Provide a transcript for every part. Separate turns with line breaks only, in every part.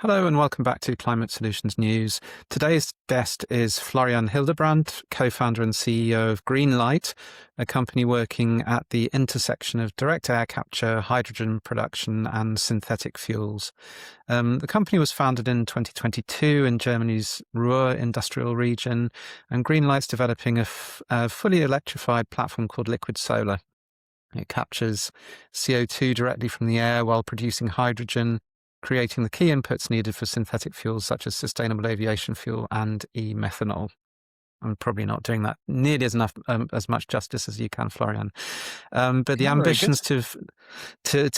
Hello and welcome back to Climate Solutions News. Today's guest is Florian Hildebrand, co-founder and CEO of Greenlyte, a company working at the intersection of direct air capture, hydrogen production and synthetic fuels. The company was founded in 2022 in Germany's Ruhr industrial region, and Greenlyte's developing a fully electrified platform called liquid solar. It captures CO2 directly from the air while producing hydrogen, creating the key inputs needed for synthetic fuels such as sustainable aviation fuel and e-methanol. I'm probably not doing that nearly as much justice as you can, Florian. But the ambitions to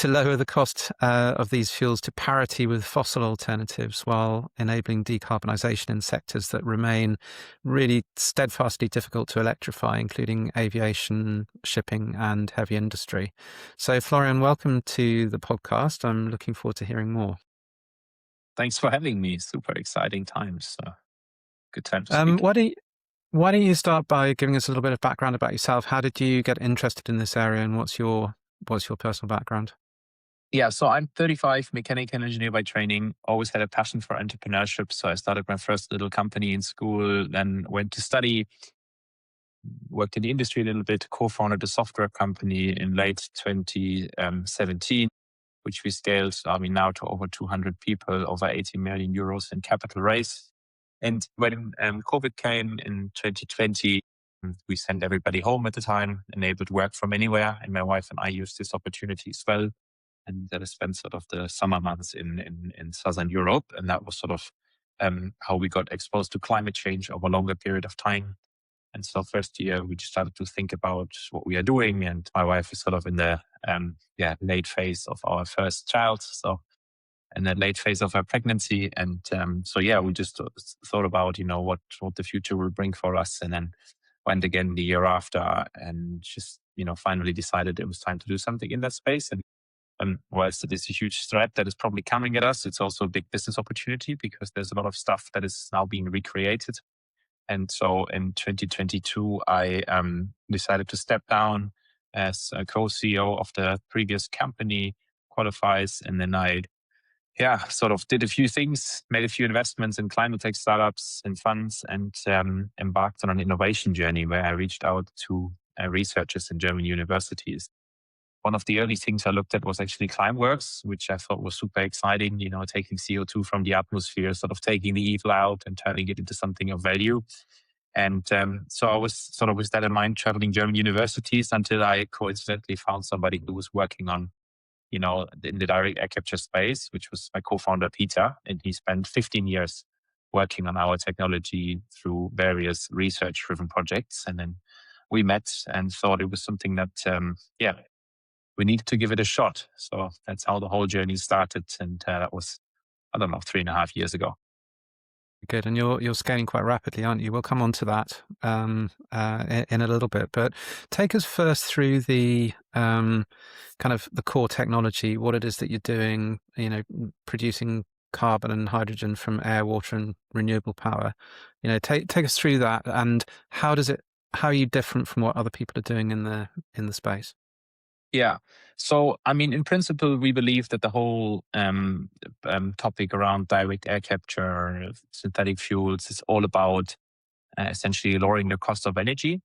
lower the cost of these fuels to parity with fossil alternatives while enabling decarbonisation in sectors that remain really steadfastly difficult to electrify, including aviation, shipping and heavy industry. So Florian, welcome to the podcast. I'm looking forward to hearing more.
Thanks for having me. Super exciting times. Good time to speak.
Why don't you start by giving us a little bit of background about yourself? How did you get interested in this area, and what's your personal background?
Yeah, so I'm 35, mechanical engineer by training, always had a passion for entrepreneurship. So I started my first little company in school, then went to study, worked in the industry a little bit, co-founded a software company in late 2017, which we scaled, now to over 200 people, over 80 million euros in capital raise. And when COVID came in 2020, we sent everybody home at the time, enabled work from anywhere. And my wife and I used this opportunity as well. And then I spent sort of the summer months in Southern Europe. And that was sort of how we got exposed to climate change over a longer period of time. And so first year, we just started to think about what we are doing. And my wife is sort of in the late phase of our first child. So in the late phase of our pregnancy. And we just thought about, what the future will bring for us. And then went again the year after and just, finally decided it was time to do something in that space. And whilst it is a huge threat that is probably coming at us, it's also a big business opportunity because there's a lot of stuff that is now being recreated. And so in 2022, I decided to step down as a co-CEO of the previous company, Qualifies. And then I sort of did a few things, made a few investments in climate tech startups and funds, and embarked on an innovation journey where I reached out to researchers in German universities. One of the early things I looked at was actually Climeworks, which I thought was super exciting, taking CO2 from the atmosphere, sort of taking the evil out and turning it into something of value. And so I was sort of with that in mind, traveling German universities until I coincidentally found somebody who was working on in the direct air capture space, which was my co-founder, Peter. And he spent 15 years working on our technology through various research-driven projects. And then we met and thought it was something that, we needed to give it a shot. So that's how the whole journey started. And that was, 3.5 years ago.
Good, and you're scaling quite rapidly, aren't you? We'll come on to that in a little bit, but take us first through the kind of the core technology, what it is that you're doing, producing carbon and hydrogen from air, water, and renewable power. Take us through that, and how are you different from what other people are doing in the space?
Yeah. So, in principle, we believe that the whole topic around direct air capture, synthetic fuels is all about essentially lowering the cost of energy.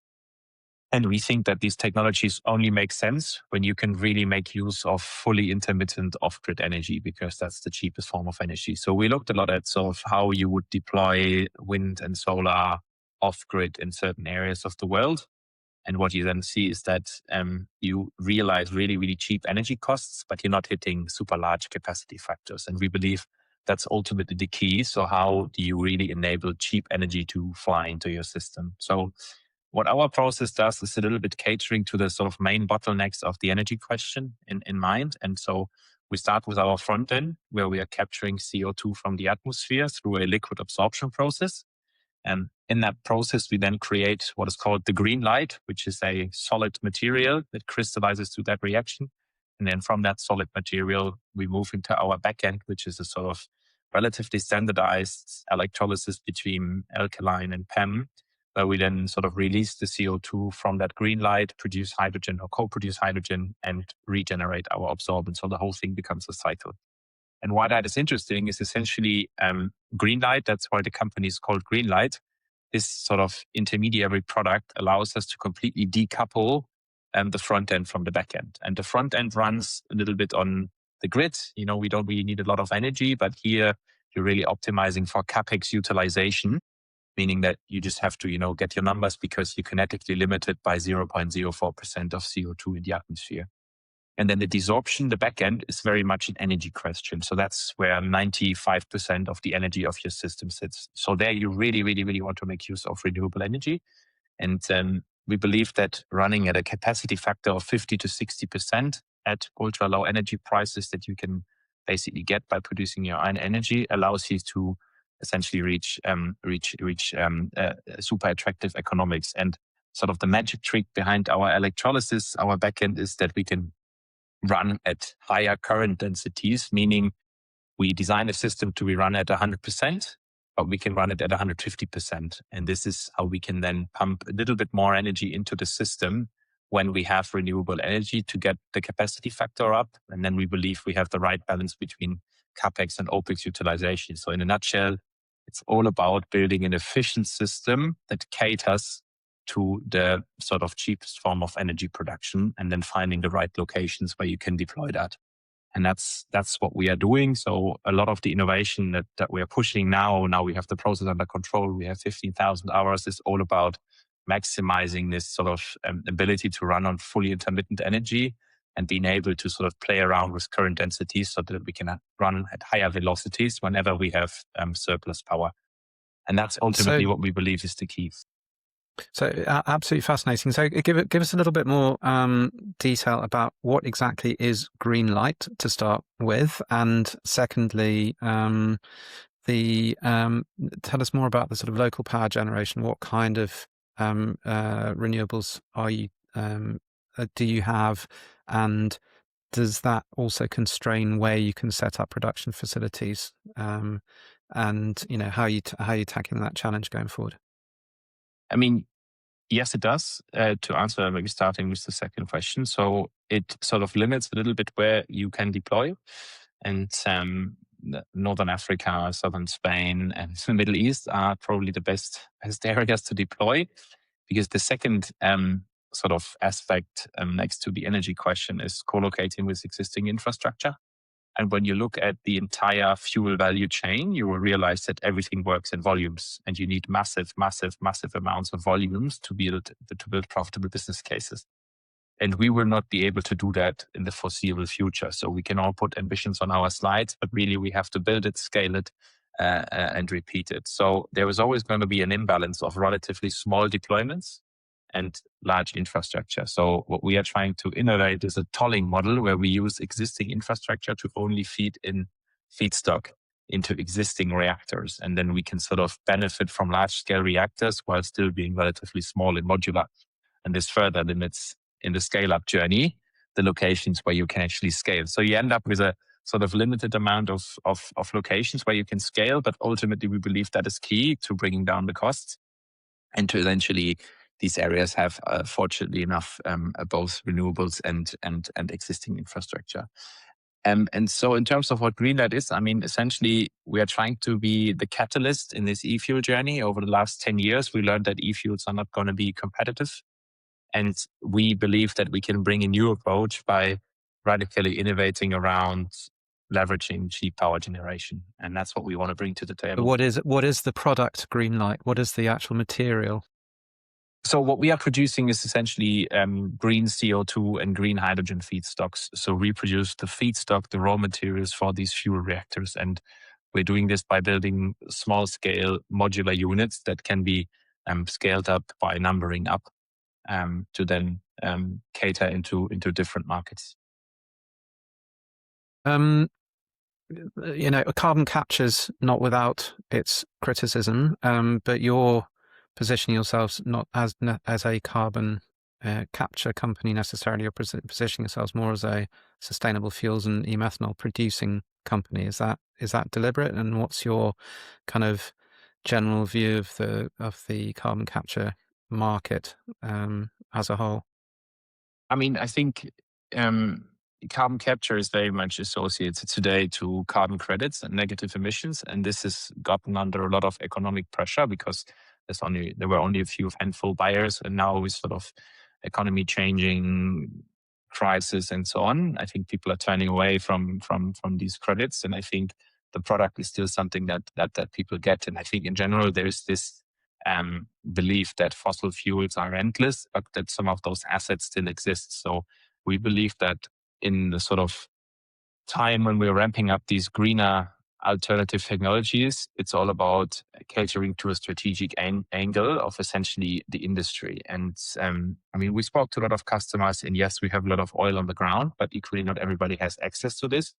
And we think that these technologies only make sense when you can really make use of fully intermittent off-grid energy, because that's the cheapest form of energy. So we looked a lot at sort of how you would deploy wind and solar off-grid in certain areas of the world. And what you then see is that you realize really, really cheap energy costs, but you're not hitting super large capacity factors. And we believe that's ultimately the key. So how do you really enable cheap energy to fly into your system? So what our process does is a little bit catering to the sort of main bottlenecks of the energy question in mind. And so we start with our front end, where we are capturing CO2 from the atmosphere through a liquid absorption process. And in that process, we then create what is called the Greenlyte, which is a solid material that crystallizes through that reaction. And then from that solid material, we move into our backend, which is a sort of relatively standardized electrolysis between alkaline and PEM, where we then sort of release the CO2 from that Greenlyte, produce hydrogen or co-produce hydrogen, and regenerate our absorbent. So the whole thing becomes a cycle. And why that is interesting is essentially Greenlyte. That's why the company is called Greenlyte. This sort of intermediary product allows us to completely decouple the front end from the back end. And the front end runs a little bit on the grid. We don't really need a lot of energy, but here you're really optimizing for CapEx utilization, meaning that you just have to, get your numbers because you're kinetically limited by 0.04% of CO2 in the atmosphere. And then the desorption, the back end, is very much an energy question. So that's where 95% of the energy of your system sits. So there you really, really, really want to make use of renewable energy. And we believe that running at a capacity factor of 50 to 60% at ultra low energy prices that you can basically get by producing your own energy allows you to essentially reach super attractive economics. And sort of the magic trick behind our electrolysis, our backend, is that we can run at higher current densities, meaning we design a system to be run at 100%, but we can run it at 150%. And this is how we can then pump a little bit more energy into the system when we have renewable energy to get the capacity factor up. And then we believe we have the right balance between CapEx and OpEx utilization. So in a nutshell, it's all about building an efficient system that caters to the sort of cheapest form of energy production, and then finding the right locations where you can deploy that. And that's what we are doing. So a lot of the innovation that we are pushing now we have the process under control. We have 15,000 hours. Is all about maximizing this sort of ability to run on fully intermittent energy and being able to sort of play around with current densities so that we can run at higher velocities whenever we have surplus power. And that's ultimately what we believe is the key.
So absolutely fascinating. So give us a little bit more detail about what exactly is Greenlyte to start with, and secondly, tell us more about the sort of local power generation. What kind of renewables do you have, and does that also constrain where you can set up production facilities? And how are you tackling that challenge going forward?
I mean, yes, it does. To answer, maybe starting with the second question. So it sort of limits a little bit where you can deploy. And Northern Africa, Southern Spain, and the Middle East are probably the best areas to deploy, because the second sort of aspect next to the energy question is co-locating with existing infrastructure. And when you look at the entire fuel value chain, you will realize that everything works in volumes, and you need massive, massive, massive amounts of volumes to build profitable business cases. And we will not be able to do that in the foreseeable future. So we can all put ambitions on our slides, but really we have to build it, scale it, and repeat it. So there is always going to be an imbalance of relatively small deployments and large infrastructure. So what we are trying to innovate is a tolling model where we use existing infrastructure to only feed in feedstock into existing reactors. And then we can sort of benefit from large scale reactors while still being relatively small and modular. And this further limits in the scale up journey the locations where you can actually scale. So you end up with a sort of limited amount of locations where you can scale, but ultimately we believe that is key to bringing down the costs and to eventually these areas have, fortunately enough, both renewables and existing infrastructure. And so in terms of what Greenlyte is, I mean, essentially, we are trying to be the catalyst in this e-fuel journey. Over the last 10 years, we learned that e-fuels are not going to be competitive. And we believe that we can bring a new approach by radically innovating around leveraging cheap power generation. And that's what we want to bring to the table.
What is the product Greenlyte? What is the actual material?
So what we are producing is essentially green CO2 and green hydrogen feedstocks. So we produce the feedstock, the raw materials for these fuel reactors. And we're doing this by building small scale modular units that can be scaled up by numbering up to then cater into different markets.
Carbon capture's not without its criticism, but you're positioning yourselves not as a carbon capture company necessarily. You're positioning yourselves more as a sustainable fuels and e-methanol producing company. Is that deliberate? And what's your kind of general view of the carbon capture market as a whole?
I mean, I think carbon capture is very much associated today to carbon credits and negative emissions, and this has gotten under a lot of economic pressure because there were only a few handful buyers, and now with sort of economy changing, crisis, and so on, I think people are turning away from these credits, and I think the product is still something that people get, and I think in general there is this belief that fossil fuels are endless, but that some of those assets still exist. So we believe that in the sort of time when we're ramping up these greener alternative technologies, it's all about catering to a strategic angle of essentially the industry. And we spoke to a lot of customers, and yes, we have a lot of oil on the ground, but equally not everybody has access to this.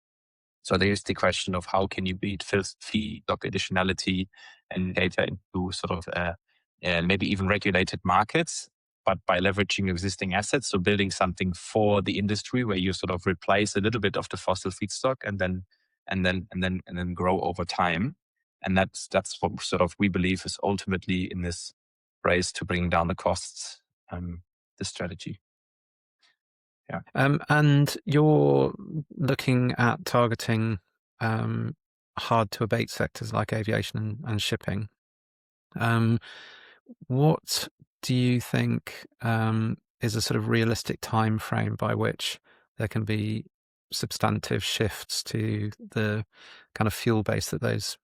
So there's the question of how can you beat feedstock additionality and data into sort of maybe even regulated markets, but by leveraging existing assets. So building something for the industry where you sort of replace a little bit of the fossil feedstock and then grow over time. And that's what sort of we believe is ultimately in this race to bring down the costs, the strategy.
Yeah. And you're looking at targeting hard to abate sectors like aviation and shipping. What do you think is a sort of realistic time frame by which there can be substantive shifts to the kind of fuel base that those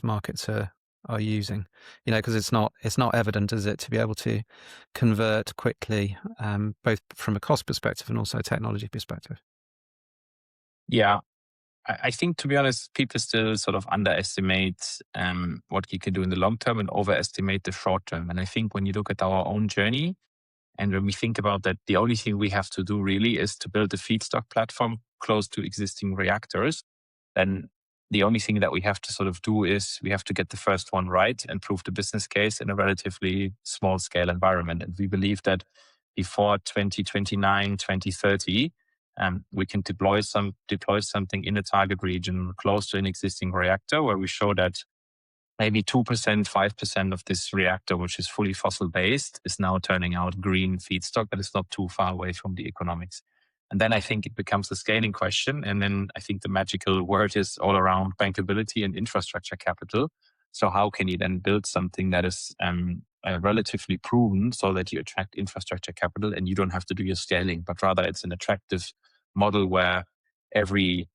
markets are using? Because it's not evident, is it, to be able to convert quickly, both from a cost perspective and also a technology perspective?
Yeah. I think, to be honest, people still sort of underestimate what you can do in the long term and overestimate the short term. And I think when you look at our own journey, and when we think about that, the only thing we have to do really is to build a feedstock platform close to existing reactors. Then the only thing that we have to sort of do is we have to get the first one right and prove the business case in a relatively small scale environment. And we believe that before 2029, 2030, we can deploy something in a target region close to an existing reactor where we show that maybe 2%, 5% of this reactor, which is fully fossil based, is now turning out green feedstock that is not too far away from the economics. And then I think it becomes a scaling question. And then I think the magical word is all around bankability and infrastructure capital. So how can you then build something that is relatively proven so that you attract infrastructure capital and you don't have to do your scaling, but rather it's an attractive model where every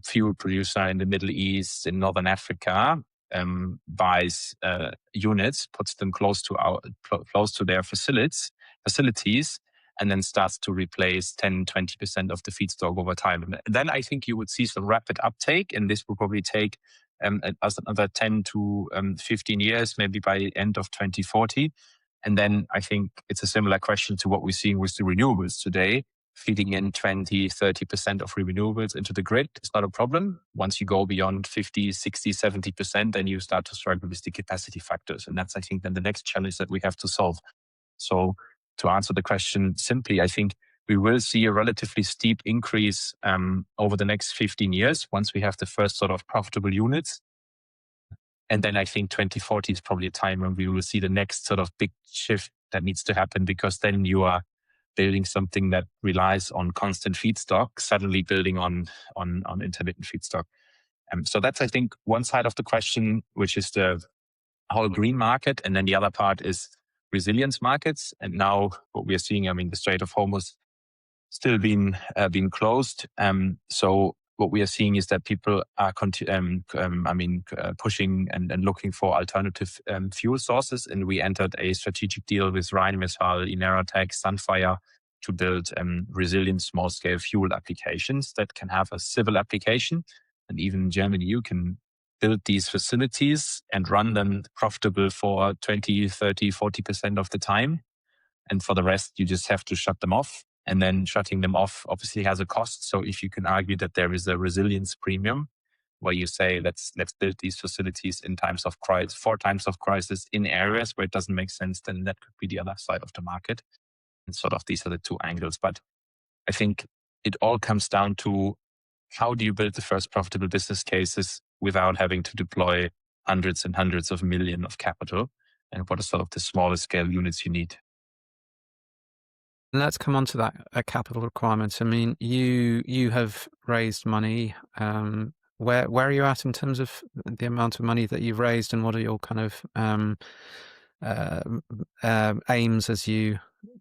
fuel producer in the Middle East, in Northern Africa, buys units, puts them close to their facilities, and then starts to replace 10, 20% of the feedstock over time. And then I think you would see some rapid uptake, and this will probably take us another 10 to 15 years, maybe by end of 2040. And then I think it's a similar question to what we're seeing with the renewables today. Feeding in 20, 30% of renewables into the grid is not a problem. Once you go beyond 50, 60, 70%, then you start to struggle with the capacity factors. And that's, I think, then the next challenge that we have to solve. So to answer the question simply, I think we will see a relatively steep increase over the next 15 years once we have the first sort of profitable units. And then I think 2040 is probably a time when we will see the next sort of big shift that needs to happen, because then you are building something that relies on constant feedstock, suddenly building on intermittent feedstock. So that's, I think, one side of the question, which is the whole green market. And then the other part is resilience markets. And now what we are seeing, the Strait of Hormuz still being closed. So what we are seeing is that people are pushing and looking for alternative fuel sources. And we entered a strategic deal with Rheinmetall, INERATEC, Sunfire to build resilient small-scale fuel applications that can have a civil application. And even in Germany, you can build these facilities and run them profitable for 20, 30, 40% of the time. And for the rest, you just have to shut them off. And then shutting them off obviously has a cost. So if you can argue that there is a resilience premium where you say, let's build these facilities in times of crisis, 4 times of crisis in areas where it doesn't make sense, then that could be the other side of the market. And sort of these are the two angles. But I think it all comes down to how do you build the first profitable business cases without having to deploy hundreds and hundreds of millions of capital, and what are sort of the smallest scale units you need.
Let's come on to that capital requirement. I mean, you have raised money. Where are you at in terms of the amount of money that you've raised, and what are your kind of aims as you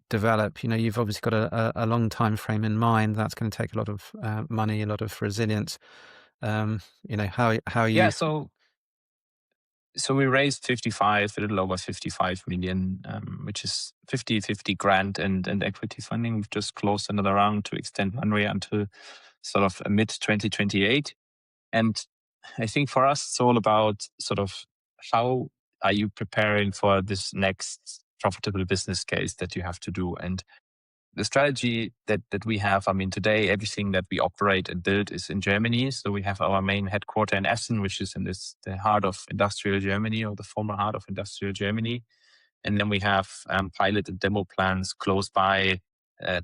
develop? You know, you've obviously got a long time frame in mind. That's going to take a lot of money, a lot of resilience. You know, how are
Yeah,
you?
so we raised a little over 55 million, which is 50-50 grant and equity funding. We've just closed another round to extend runway until sort of mid 2028. And I think for us, it's all about sort of how are you preparing for this next profitable business case that you have to do. And the strategy that we have, I mean, today, everything that we operate and build is in Germany. So we have our main headquarter in Essen, which is in the heart of industrial Germany, or the former heart of industrial Germany. And then we have pilot and demo plants close by,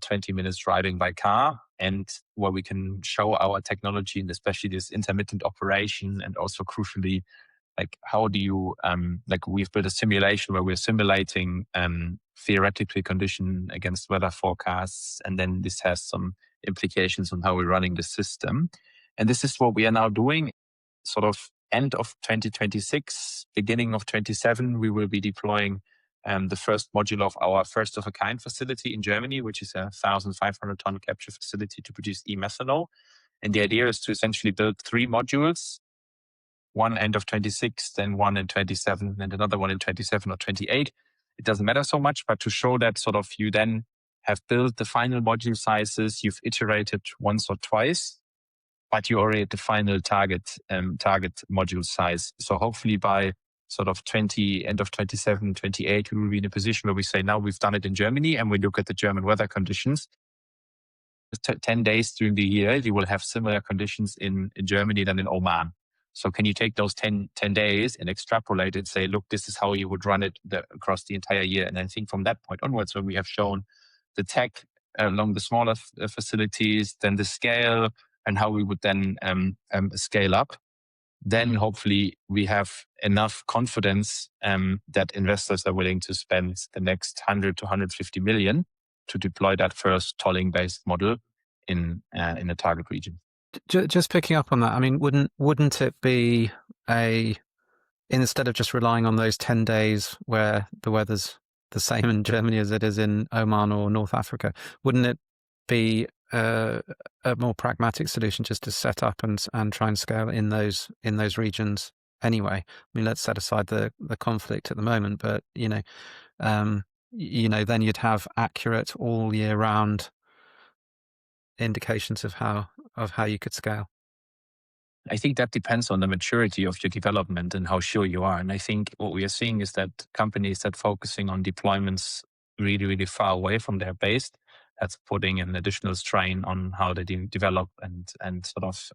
20 minutes driving by car, and where we can show our technology, and especially this intermittent operation, and also crucially, like how do you like we've built a simulation where we're simulating theoretically condition against weather forecasts, and then this has some implications on how we're running the system. And this is what we are now doing. Sort of end of 2026, beginning of 27, we will be deploying the first module of our first of a kind facility in Germany, which is a 1,500 ton capture facility to produce e-methanol. And the idea is to essentially build 3 modules, one end of 26, then one in 27, and another one in 27 or 28. It doesn't matter so much, but to show that sort of you then have built the final module sizes, you've iterated once or twice, but you already at the final target module size. So hopefully by sort of end of 27, 28, we will be in a position where we say, now we've done it in Germany, and we look at the German weather conditions. 10 days during the year, you will have similar conditions in Germany than in Oman. So can you take those 10 days and extrapolate it, say, look, this is how you would run it across the entire year. And I think from that point onwards, when we have shown the tech along the smaller facilities, then the scale, and how we would then scale up, then hopefully we have enough confidence that investors are willing to spend the next 100 to 150 million to deploy that first tolling-based model in a target region.
Just picking up on that, I mean, wouldn't it be instead of just relying on those 10 days where the weather's the same in Germany as it is in Oman or North Africa, wouldn't it be a more pragmatic solution just to set up and try and scale in those regions anyway? I mean, let's set aside the conflict at the moment, but then you'd have accurate all year round indications of how you could scale.
I think that depends on the maturity of your development and how sure you are. And I think what we are seeing is that companies that focusing on deployments really, really far away from their base, that's putting an additional strain on how they develop and sort of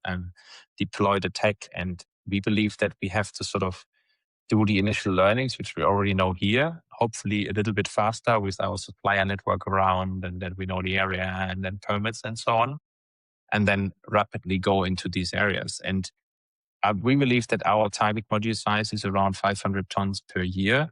deploy the tech. And we believe that we have to sort of do the initial learnings, which we already know here, hopefully a little bit faster with our supplier network around, and then we know the area and then permits and so on, and then rapidly go into these areas. And we believe that our target module size is around 500 tons per year.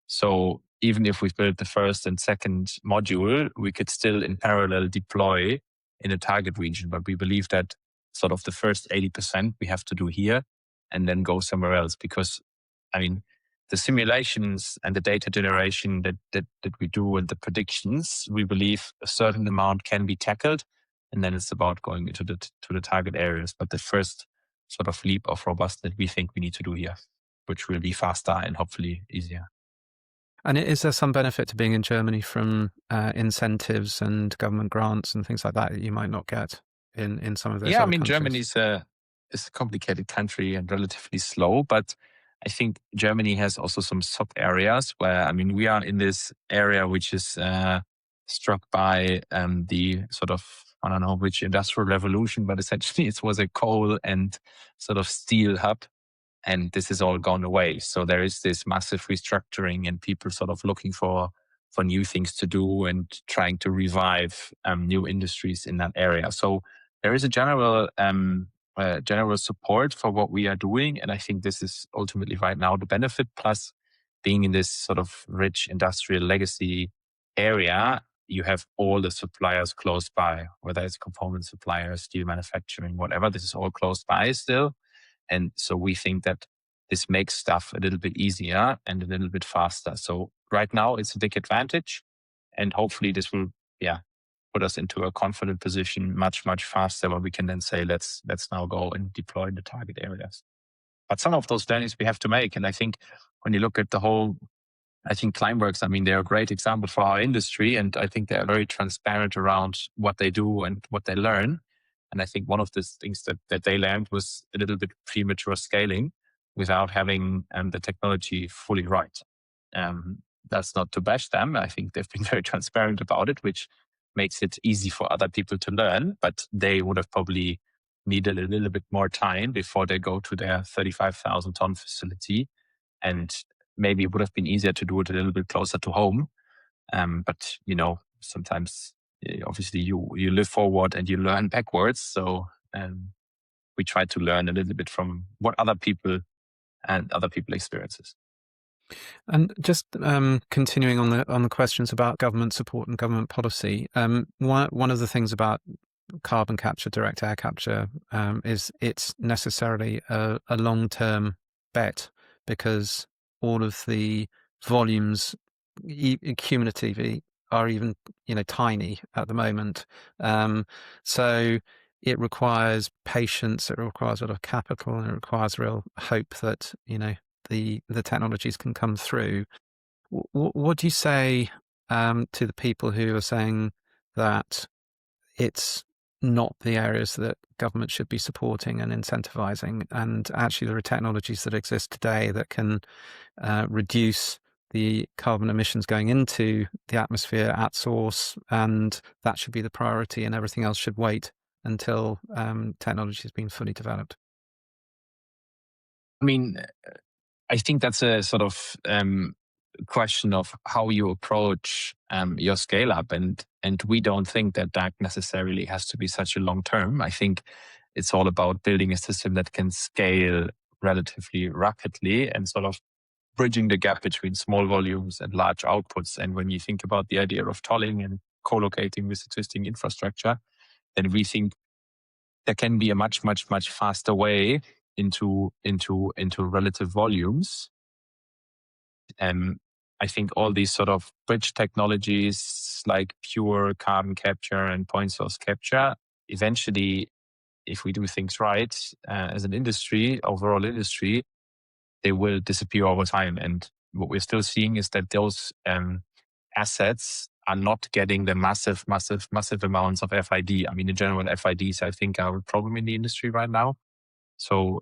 So even if we build the first and second module, we could still in parallel deploy in a target region. But we believe that sort of the first 80% we have to do here and then go somewhere else. Because, I mean, the simulations and the data generation that we do and the predictions, we believe a certain amount can be tackled. And then it's about going into the target areas. But the first sort of leap of robustness we think we need to do here, which will be faster and hopefully easier.
And is there some benefit to being in Germany from incentives and government grants and things like that you might not get in some of those other countries?
Germany is a complicated country and relatively slow, but I think Germany has also some sub areas where, I mean, we are in this area which is struck by the sort of, I don't know which industrial revolution, but essentially it was a coal and sort of steel hub. And this has all gone away. So there is this massive restructuring and people sort of looking for new things to do and trying to revive new industries in that area. So there is a general support for what we are doing. And I think this is ultimately right now the benefit. Plus being in this sort of rich industrial legacy area, you have all the suppliers close by, whether it's component suppliers, steel manufacturing, whatever. This is all close by still. And so we think that this makes stuff a little bit easier and a little bit faster. So right now it's a big advantage. And hopefully this will, put us into a confident position much, much faster where we can then say, let's now go and deploy in the target areas. But some of those learnings we have to make. And I think when you look at I think Climeworks, I mean, they're a great example for our industry. And I think they're very transparent around what they do and what they learn. And I think one of the things that they learned was a little bit premature scaling without having the technology fully right. That's not to bash them. I think they've been very transparent about it, which makes it easy for other people to learn. But they would have probably needed a little bit more time before they go to their 35,000 ton facility. And maybe it would have been easier to do it a little bit closer to home. But, sometimes obviously you live forward and you learn backwards. So we try to learn a little bit from what other people experiences.
And just continuing on the questions about government support and government policy, one of the things about carbon capture, direct air capture, is it's necessarily a long-term bet, because all of the volumes cumulatively are even tiny at the moment. So it requires patience, it requires a lot of capital, and it requires real hope that the technologies can come through. What do you say to the people who are saying that it's not the areas that government should be supporting and incentivizing, and actually there are technologies that exist today that can reduce the carbon emissions going into the atmosphere at source, and that should be the priority, and everything else should wait until technology has been fully developed?
I mean, I think that's a sort of question of how you approach your scale up, and we don't think that necessarily has to be such a long term. I think it's all about building a system that can scale relatively rapidly and sort of bridging the gap between small volumes and large outputs. And when you think about the idea of tolling and co-locating with existing infrastructure, then we think there can be a much, much, much faster way into relative volumes. And I think all these sort of bridge technologies like pure carbon capture and point source capture, eventually, if we do things right as an industry, overall industry, they will disappear over time. And what we're still seeing is that those assets are not getting the massive, massive, massive amounts of FID. I mean, in general, FIDs, I think, are a problem in the industry right now. So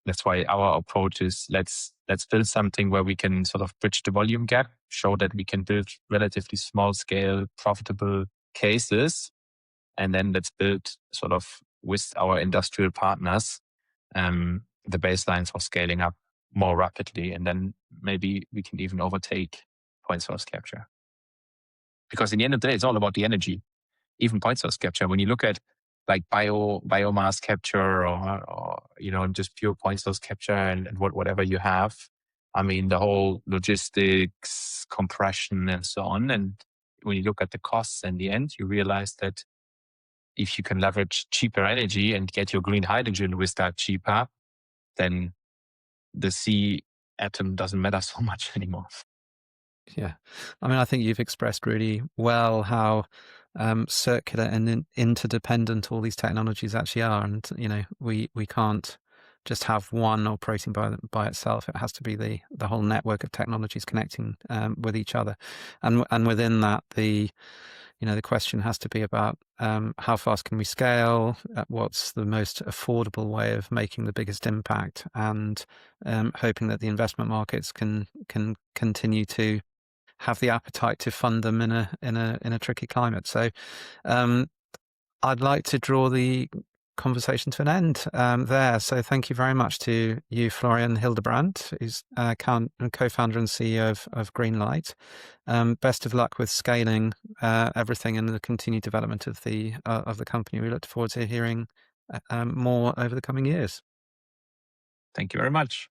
that's why our approach is let's build something where we can sort of bridge the volume gap, show that we can build relatively small scale, profitable cases, and then let's build sort of with our industrial partners the baselines for scaling up more rapidly, and then maybe we can even overtake point source capture. Because in the end of the day, it's all about the energy. Even point source capture, when you look at like biomass capture or just pure point source capture and whatever you have, I mean, the whole logistics, compression, and so on. And when you look at the costs in the end, you realize that if you can leverage cheaper energy and get your green hydrogen with that cheaper, then the C atom doesn't matter so much anymore.
Yeah. I mean, I think you've expressed really well how circular and interdependent all these technologies actually are. And, we can't just have one operating by itself. It has to be the whole network of technologies connecting with each other. And within that, the question has to be about how fast can we scale, what's the most affordable way of making the biggest impact, and hoping that the investment markets can continue to have the appetite to fund them in a tricky climate. So I'd like to draw the conversation to an end there. So thank you very much to you, Florian Hildebrand, who's co-founder and CEO of Greenlyte. Best of luck with scaling everything and the continued development of the company. We look forward to hearing more over the coming years.
Thank you very much.